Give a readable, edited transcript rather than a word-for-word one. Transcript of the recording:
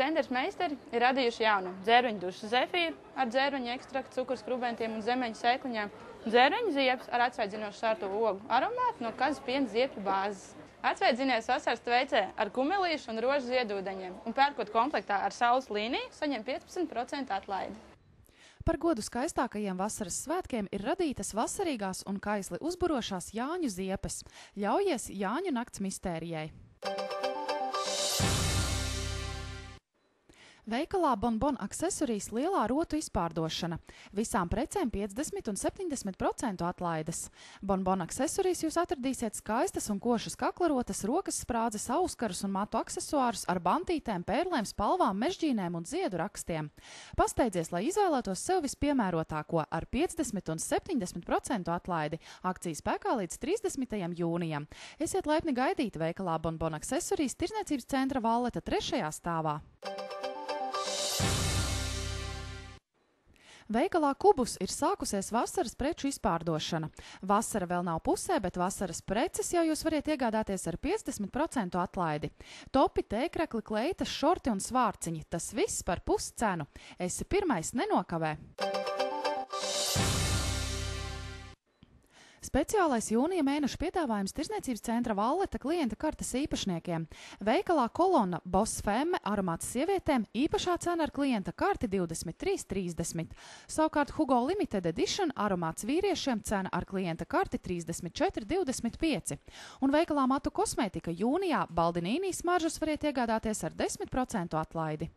Tenders meistari ir radījuši jaunu dzērveņu dušu zefīru ar dzērveņu ekstraktu, cukurs, krubentiem un zemeņu sēkliņām, dzērveņu ziepes ar atsvaidzinošu sārto ogu aromātu no kazas piena ziepju bāzes. Atsvaidzinies vasaras tveicē ar kumelīšu un rožu ziedūdeņiem un pērkot komplektā ar saules līniju saņem 15% atlaidi. Par godu skaistākajiem vasaras svētkiem ir radītas vasarīgās un kaisli uzburošās Jāņu ziepes. Ļaujies Jāņu nakts mistērijai! Veikalā Bonbon aksesorijas lielā rotu izpārdošana. Visām precēm 50 un 70% atlaides. Bonbon aksesorijas jūs atradīsiet skaistas un košas kaklarotas, rokas sprādzes, auskarus un matu aksesuārus ar bantītēm, pērlēm, spalvām, mežģīnēm un ziedu rakstiem. Pasteidzies, lai izvēlētos sev vispiemērotāko ar 50 un 70% atlaidi. Akcija spēkā līdz 30. jūnijam. Esiet laipni gaidīti veikalā Bonbon aksesorijas Tirdzniecības centra Valleta 3. stāvā. Veikalā Kubus ir sākusies vasaras preču izpārdošana. Vasara vēl nav pusē, bet vasaras preces jau jūs variet iegādāties ar 50% atlaidi. Topi, tēkrekli, kleitas, šorti un svārciņi. Tas viss par puscenu. Esi pirmais, nenokavē! Speciālais jūnija mēneša piedāvājums Tirdzniecības centra Valleta klienta kartes īpašniekiem. Veikalā Kolona Boss Femme aromāts sievietēm īpašā cena ar klienta karti 23,30. Savukārt Hugo Limited Edition aromāts vīriešiem cena ar klienta karti 34,25. Un veikalā Matu kosmētika jūnijā Baldinīnī smaržas variet iegādāties ar 10% atlaidi.